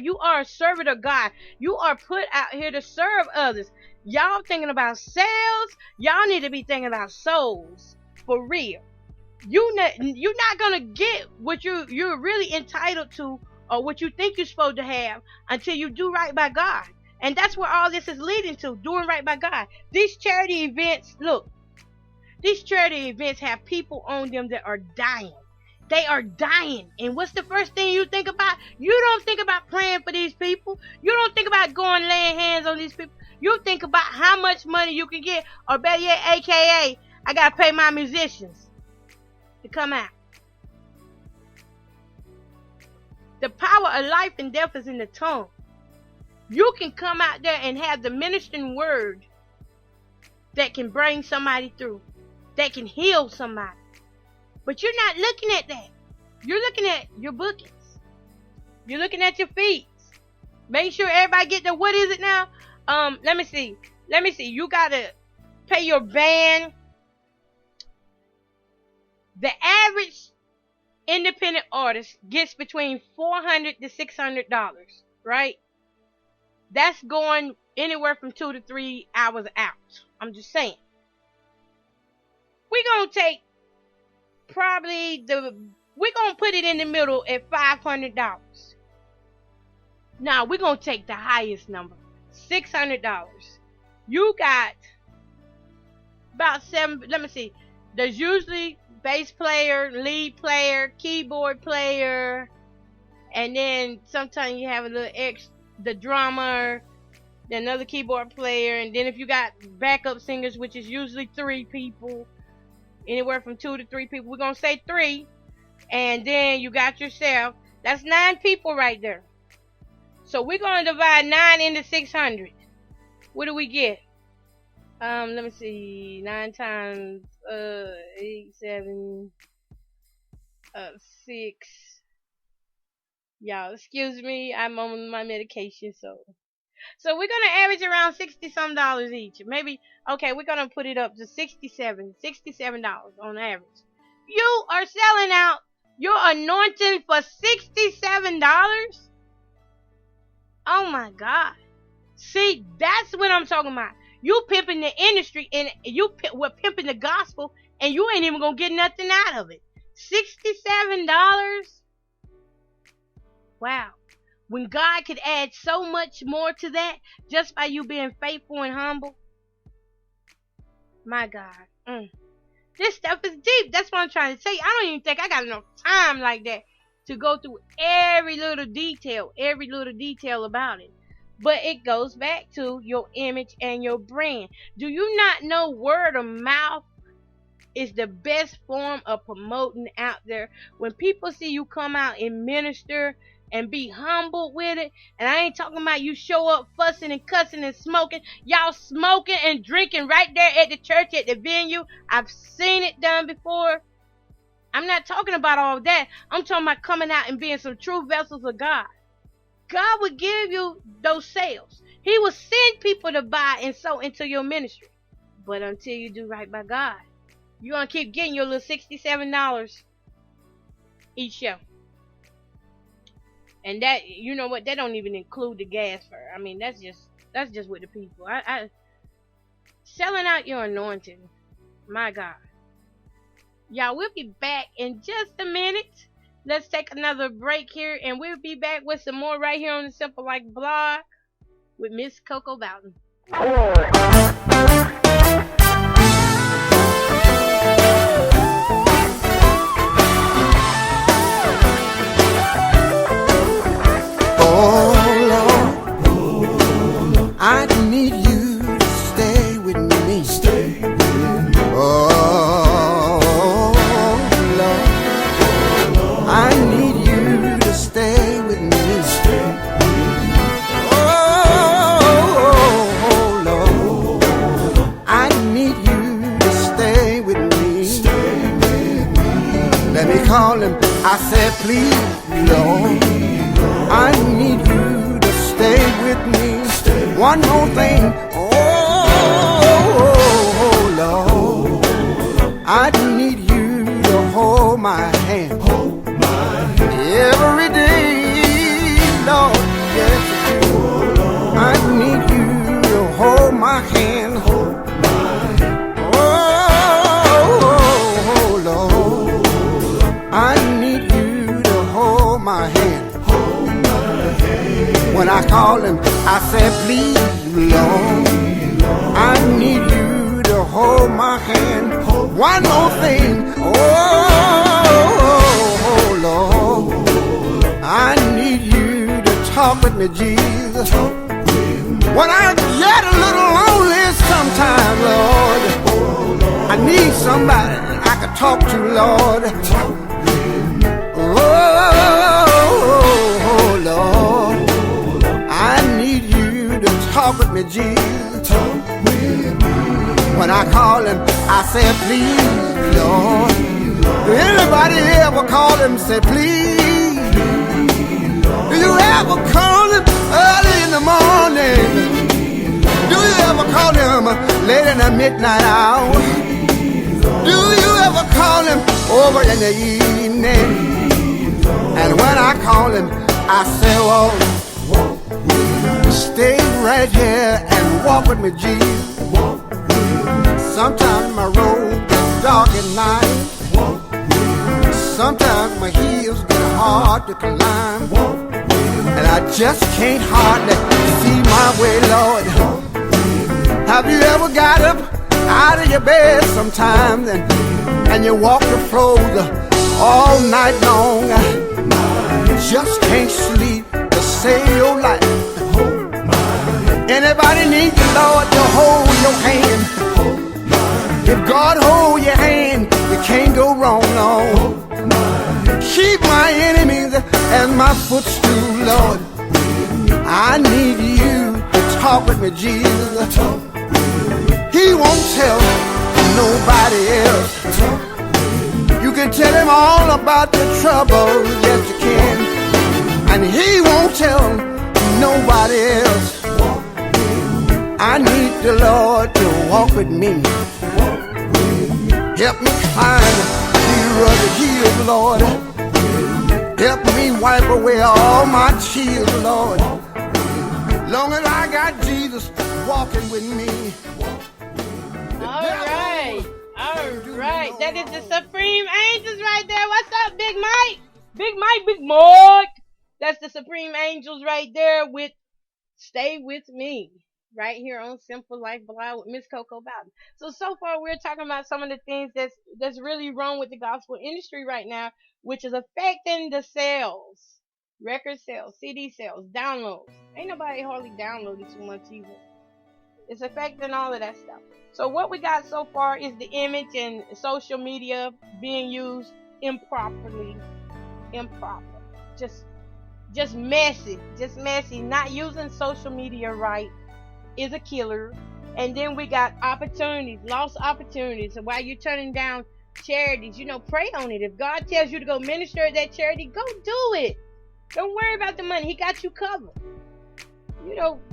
You are a servant of God. You are put out here to serve others. Y'all thinking about sales. Y'all need to be thinking about souls. For real. You're not going to get what you're really entitled to, or what you think you're supposed to have, until you do right by God. And that's where all this is leading to, doing right by God. These charity events, look, these charity events have people on them that are dying. They are dying. And what's the first thing you think about? You don't think about praying for these people. You don't think about going laying hands on these people. You think about how much money you can get, or better yet, AKA, I got to pay my musicians to come out. The power of life and death is in the tongue. You can come out there and have the ministering word that can bring somebody through, that can heal somebody. But you're not looking at that. You're looking at your bookings. You're looking at your fees. Make sure everybody get the, what is it now? Let me see. You gotta pay your band. The average independent artist gets between $400 to $600, right? That's going anywhere from 2 to 3 hours out. I'm just saying. We're gonna take we're gonna put it in the middle at $500. Now we're gonna take the highest number, $600. You got about 7. Let me see. There's usually bass player, lead player, keyboard player, and then sometimes you have a little the drummer, then another keyboard player, and then if you got backup singers, which is usually 3 people, anywhere from 2 to 3 people, we're gonna say 3, and then you got yourself. That's 9 people right there. So we're gonna divide 9 into 600. What do we get? Let me see. 9 times 8, 7, 6. Y'all, excuse me. I'm on my medication, so we're gonna average around $60 each. Maybe, okay, we're gonna put it up to $67 on average. You are selling out your anointing for $67? Oh my God. See, that's what I'm talking about. You pimping the industry, and we're pimping the gospel, and you ain't even gonna get nothing out of it. $67? Wow. When God could add so much more to that just by you being faithful and humble. My God. This stuff is deep. That's what I'm trying to say. I don't even think I got enough time like that to go through every little detail about it. But it goes back to your image and your brand. Do you not know word of mouth is the best form of promoting out there? When people see you come out and minister and be humble with it, and I ain't talking about you show up fussing and cussing and smoking. Y'all smoking and drinking right there at the church, at the venue. I've seen it done before. I'm not talking about all that. I'm talking about coming out and being some true vessels of God. God will give you those sales. He will send people to buy and sow into your ministry. But until you do right by God, you're going to keep getting your little $67 each show. And that, you know what, that don't even include the gas fare. I mean, that's just with the people. I selling out your anointing. My God. Y'all, we'll be back in just a minute. Let's take another break here, and we'll be back with some more right here on the Simple Like blog with Miss Coco Bowden. I need you to stay with me. Stay with me. Oh, Lord. I need you to stay with me. Stay with me. Oh, Lord. I need you to stay with me. Stay with me. Let me call him. I said, please, Lord. I need you to stay with me. One more thing, oh Lord, I need you to hold my hand, every day, Lord, hand. Oh, Lord, I need you to hold my hand. When I call him, I said, please, Lord, I need you to hold my hand. One more thing. Oh, Lord, I need you to talk with me, Jesus. When I get a little lonely sometimes, Lord, I need somebody I can talk to, Lord. Oh, Lord, I need you to talk with me, Jesus. When I call him, I say, please, Lord. Do anybody ever call him and say, please? Do you ever call him early in the morning? Do you ever call him late in the midnight hour? Do you ever call him over in the evening? And when I call him, I say, well, stay right here and walk with me, Jesus. Sometimes my road gets dark at night. Sometimes my heels get hard to climb. And I just can't hardly see my way, Lord. Have you ever got up out of your bed sometimes and you walk the floor all night long? Just can't sleep to save your life. Anybody need the Lord to hold your hand? If God hold your hand, you can't go wrong, no. Keep my enemies as my footstool, Lord. I need you to talk with me, Jesus. He won't tell nobody else. You can tell him all about the trouble, yes you can. And he won't tell nobody else. I need the Lord to walk with me. Help me climb these rugged hills, Lord. Help me wipe away all my tears, Lord. Long as I got Jesus walking with me. All right. That is the Supreme Angels right there. What's up, Big Mike? Big Mike. That's the Supreme Angels right there with Stay With Me. Right here on Simple Life Blog with Miss Coco Bowden. So far we're talking about some of the things that's really wrong with the gospel industry right now, which is affecting the sales, record sales, CD sales, downloads. Ain't nobody hardly downloading too much either. It's affecting all of that stuff. So what we got so far is the image and social media being used improperly, just messy, not using social media right is a killer. And then we got opportunities, lost opportunities. So while you're turning down charities, pray on it. If God tells you to go minister at that charity, go do it. Don't worry about the money. He got you covered.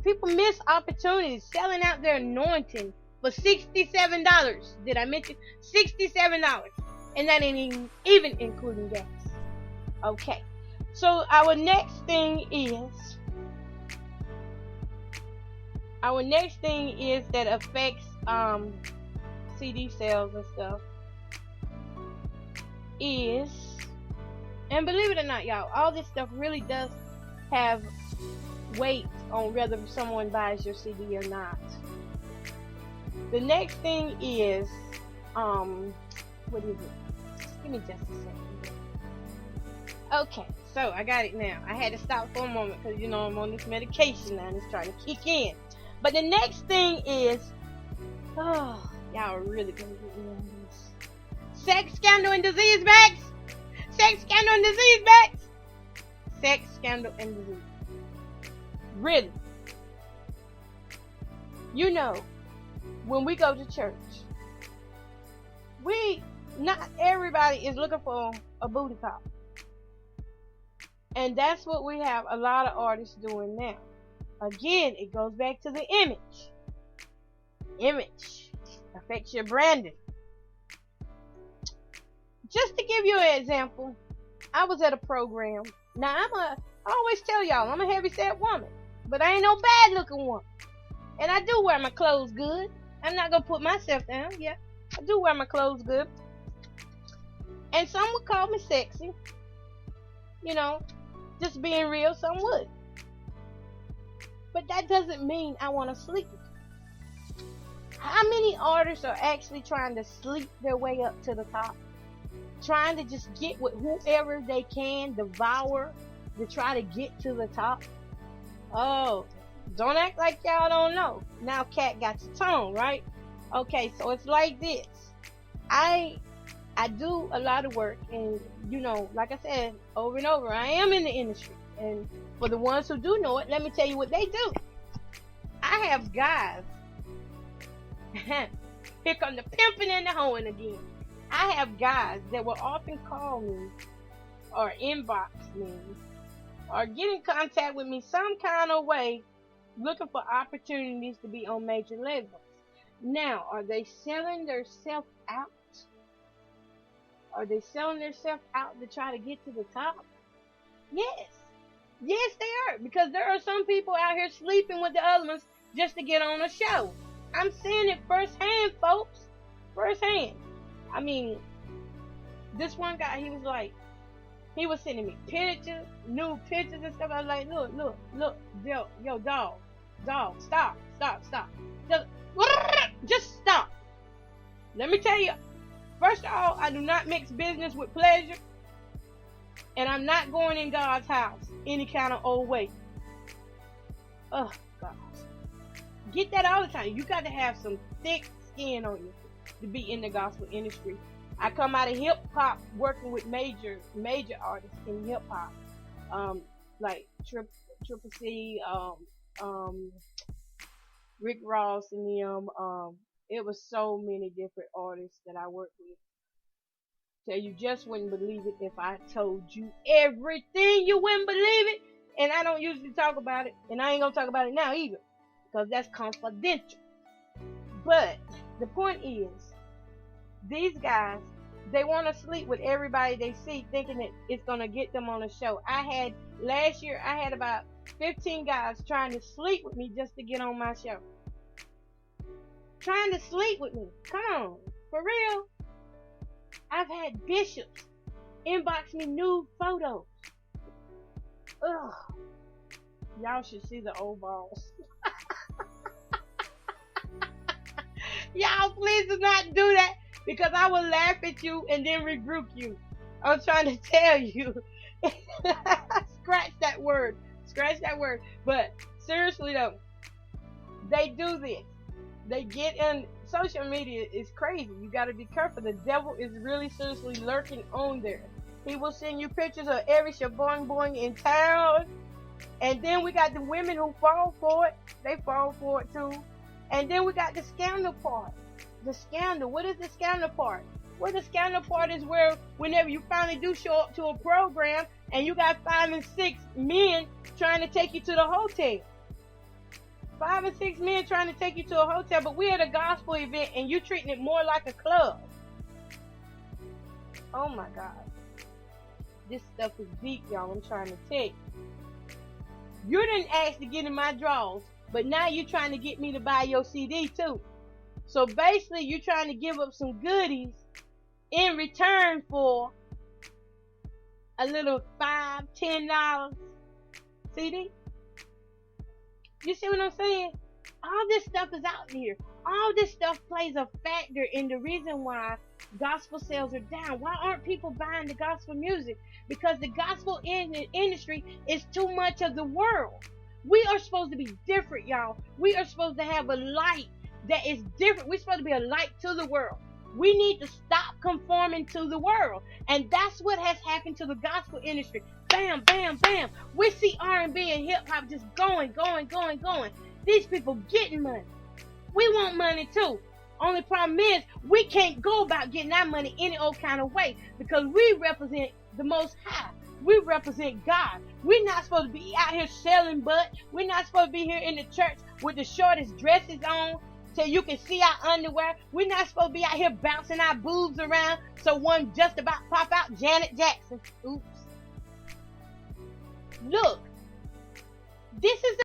People miss opportunities, selling out their anointing for $67. Did I mention $67? And that ain't even including gas. Okay. So our next thing is that affects CD sales and stuff is, and believe it or not, y'all, all this stuff really does have weight on whether someone buys your CD or not. The next thing is what is it? Give me just a second. Okay, so I got it now. I had to stop for a moment because I'm on this medication now and it's trying to kick in. But the next thing is, y'all are really gonna get me on this. Sex scandal and disease bags. Sex scandal and disease bags. Sex scandal and disease. Really. When we go to church, not everybody is looking for a booty pop. And that's what we have a lot of artists doing now. Again, it goes back to the image. Image affects your branding. Just to give you an example, I was at a program. Now I always tell y'all, I'm a heavy set woman, but I ain't no bad looking woman. And I do wear my clothes good. I'm not gonna put myself down. Yeah, I do wear my clothes good. And some would call me sexy. You know, just being real, some would. But that doesn't mean I want to sleep. How many artists are actually trying to sleep their way up to the top? Trying to just get with whoever they can, devour, to try to get to the top? Oh, don't act like y'all don't know. Now Cat got your tone, right? Okay, so it's like this. I do a lot of work, and like I said over and over, I am in the industry. And for the ones who do know it, let me tell you what they do. I have guys. Here come the pimping and the hoeing again. I have guys that will often call me or inbox me or get in contact with me some kind of way looking for opportunities to be on major labels. Now, are they selling themselves out? Are they selling themselves out to try to get to the top? Yes. Yes, they are. Because there are some people out here sleeping with the other ones just to get on a show. I'm seeing it firsthand, folks. Firsthand. I mean, this one guy, he was sending me pictures, new pictures and stuff. I was like, look, yo, dog, stop. Just stop. Let me tell you, first of all, I do not mix business with pleasure. And I'm not going in God's house any kind of old way. Oh, God. Get that all the time. You got to have some thick skin on you to be in the gospel industry. I come out of hip hop working with major artists in hip hop, like Triple C, Rick Ross, and them. It was so many different artists that I worked with. Tell you just wouldn't believe it if I told you everything. You wouldn't believe it. And I don't usually talk about it, and I ain't gonna talk about it now either, because that's confidential. But the point is, these guys, they want to sleep with everybody they see, thinking that it's gonna get them on a show. Last year I had about 15 guys trying to sleep with me just to get on my show. Trying to sleep with me. Come on, for real. I've had bishops inbox me nude photos. Ugh. Y'all should see the old balls. Y'all please do not do that, because I will laugh at you and then rebuke you. I'm trying to tell you. Scratch that word. But seriously though, they do this. They get in. Social media is crazy. You got to be careful. The devil is really seriously lurking on there. He will send you pictures of every shaboing boing in town. And then we got the women who fall for it. They fall for it too. And then we got the scandal part. The scandal. What is the scandal part? Well, the scandal part is where whenever you finally do show up to a program and you got 5 and 6 men trying to take you to the hotel. 5 and 6 men trying to take you to a hotel, but we're at a gospel event and you treating it more like a club. Oh my God. This stuff is deep, y'all. I'm trying to tell you. You didn't ask to get in my drawers, but now you're trying to get me to buy your CD too. So basically, you're trying to give up some goodies in return for a little $5, $10 CD. You see what I'm saying? All this stuff is out here. All this stuff plays a factor in the reason why gospel sales are down. Why aren't people buying the gospel music? Because the gospel industry is too much of the world. We are supposed to be different, y'all. We are supposed to have a light that is different. We're supposed to be a light to the world. We need to stop conforming to the world. And that's what has happened to the gospel industry. Bam, bam, bam. We see R&B and hip-hop just going. These people getting money. We want money too. Only problem is, we can't go about getting our money any old kind of way, because we represent the Most High. We represent God. We're not supposed to be out here selling butt. We're not supposed to be here in the church with the shortest dresses on so you can see our underwear. We're not supposed to be out here bouncing our boobs around so one just about pop out. Janet Jackson. Oops. Look, this is